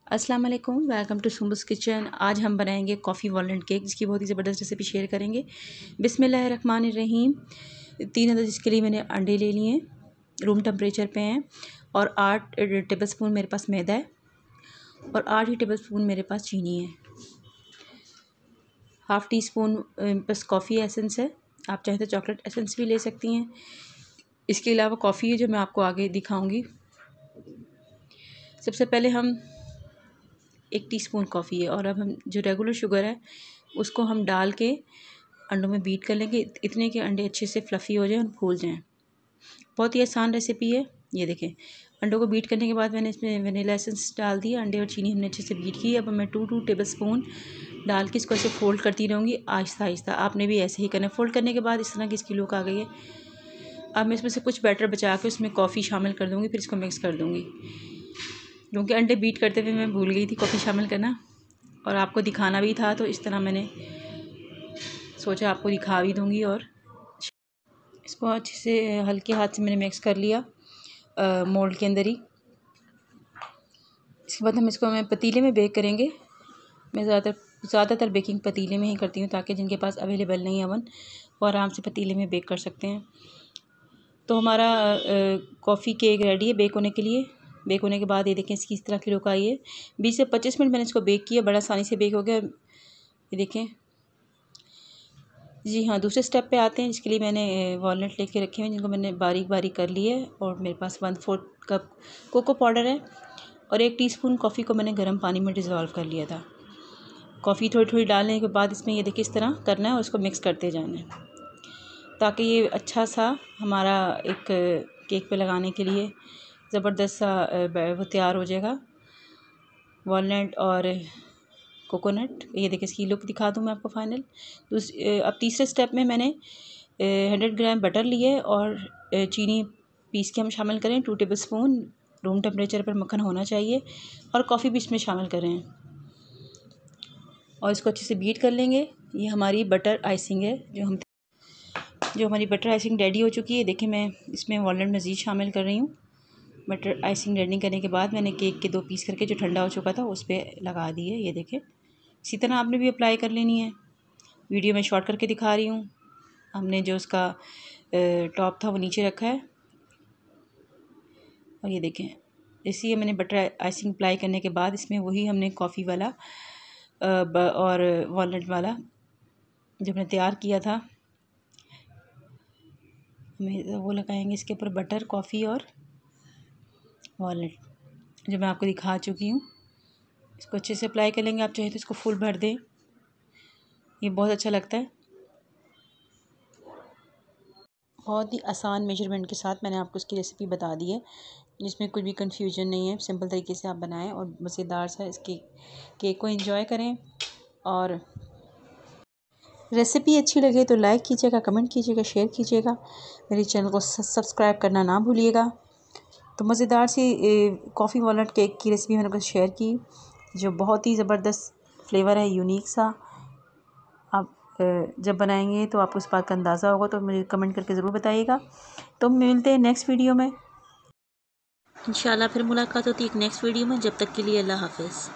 अस्सलाम वालेकुम, welcome to सुम्बुस kitchen. आज हम बनाएंगे कॉफ़ी वॉलनट केक, जिसकी बहुत ही ज़बरदस्त रेसिपी शेयर करेंगे। बिस्मिल्लाहिर्रहमानिर्रहीम। 3 अदद इसके लिए मैंने अंडे ले लिए हैं, रूम टेम्परेचर पे हैं, और 8 टेबलस्पून मेरे पास मैदा है, और 8 ही टेबलस्पून मेरे पास चीनी है। हाफ़ टी स्पून बस कॉफ़ी एसेंस है, आप चाहें तो चॉकलेट एसेंस भी ले सकती हैं। इसके अलावा कॉफ़ी है जो मैं आपको आगे दिखाऊँगी। सबसे पहले हम 1 टीस्पून कॉफ़ी है, और अब हम जो रेगुलर शुगर है उसको हम डाल के अंडों में बीट कर लेंगे, इतने के अंडे अच्छे से फ्लफ़ी हो जाएं और फूल जाएं। बहुत ही आसान रेसिपी है। ये देखें, अंडों को बीट करने के बाद मैंने इसमें वनीला एसेंस डाल दिया, अंडे और चीनी हमने अच्छे से बीट की। अब मैं 2 टेबल स्पून डाल के इसको ऐसे फ़ोल्ड करती रहूँगी आहिस्ता आहिस्ता। आपने भी ऐसे ही करना है। फ़ोल्ड करने के बाद इस तरह की इसकी लुक आ गई है। अब मैं इसमें से कुछ बैटर बचा के उसमें कॉफ़ी शामिल कर दूँगी, फिर इसको मिक्स कर दूँगी। क्योंकि अंडे बीट करते हुए मैं भूल गई थी कॉफ़ी शामिल करना, और आपको दिखाना भी था, तो इस तरह मैंने सोचा आपको दिखा भी दूँगी। और इसको अच्छे से हल्के हाथ से मैंने मिक्स कर लिया मोल्ड के अंदर ही। इसके बाद हम इसको पतीले में बेक करेंगे। मैं ज़्यादातर बेकिंग पतीले में ही करती हूँ, ताकि जिनके पास अवेलेबल नहीं है ओवन, वो आराम से पतीले में बेक कर सकते हैं। तो हमारा कॉफ़ी केक रेडी है बेक होने के लिए। बेक होने के बाद ये देखें इसकी इस तरह की लुक आई है। 20 से 25 मिनट मैंने इसको बेक किया, बड़ा आसानी से बेक हो गया। ये देखें जी हाँ, दूसरे स्टेप पे आते हैं, जिसके लिए मैंने वॉलनट लेके रखे हुए हैं, जिनको मैंने बारीक बारीक कर लिया है। और मेरे पास 1/4 कप कोको पाउडर है, और 1 टीस्पून कॉफ़ी को मैंने गर्म पानी में डिज़ोल्व कर लिया था। कॉफ़ी थोड़ी थोड़ी डालने के बाद इसमें ये देखिए इस तरह करना है, और उसको मिक्स करते जाना है, ताकि ये अच्छा सा हमारा एक केक पे लगाने के लिए ज़बरदस्त सा वो तैयार हो जाएगा, वॉलनट और कोकोनट। ये देखिए इसकी लुक दिखा दूँ मैं आपको फाइनल। अब तीसरे स्टेप में मैंने 100 ग्राम बटर लिए, और चीनी पीस के हम शामिल करें 2 टेबल स्पून। रूम टेम्परेचर पर मक्खन होना चाहिए, और कॉफ़ी भी इसमें शामिल करें, और इसको अच्छे से बीट कर लेंगे। ये हमारी बटर आइसिंग है, जो हमारी बटर आइसिंग रेडी हो चुकी है। देखिए मैं इसमें वॉलनट मज़ीद शामिल कर रही हूँ। बटर आइसिंग रेडी करने के बाद मैंने केक के 2 पीस करके जो ठंडा हो चुका था उस पर लगा दिए। ये देखें, इसी तरह आपने भी अप्लाई कर लेनी है। वीडियो में शॉर्ट करके दिखा रही हूँ। हमने जो उसका टॉप था वो नीचे रखा है, और ये देखें इसी मैंने बटर आइसिंग अप्लाई करने के बाद इसमें वही हमने कॉफ़ी वाला और वॉलनट वाला जो हमने तैयार किया था, हमें वो लगाएंगे इसके ऊपर, बटर, कॉफ़ी और वॉलनट, जो मैं आपको दिखा चुकी हूँ। इसको अच्छे से अप्लाई कर लेंगे। आप चाहे तो इसको फुल भर दें, ये बहुत अच्छा लगता है। बहुत ही आसान मेजरमेंट के साथ मैंने आपको इसकी रेसिपी बता दी है, जिसमें कुछ भी कंफ्यूजन नहीं है। सिंपल तरीके से आप बनाएं और मज़ेदार सा इसके केक को एंजॉय करें। और रेसिपी अच्छी लगे तो लाइक कीजिएगा, कमेंट कीजिएगा, शेयर कीजिएगा। मेरे चैनल को सब्सक्राइब करना ना भूलिएगा। तो मज़ेदार सी कॉफ़ी वॉलनट केक की रेसिपी मैंने आपको शेयर की, जो बहुत ही ज़बरदस्त फ्लेवर है, यूनिक सा। आप जब बनाएंगे तो आपको इस बात का अंदाज़ा होगा, तो मुझे कमेंट करके ज़रूर बताइएगा। तो मिलते हैं नेक्स्ट वीडियो में इंशाल्लाह। फिर मुलाकात होती है एक नेक्स्ट वीडियो में। जब तक के लिए अल्लाह हाफ़िज़।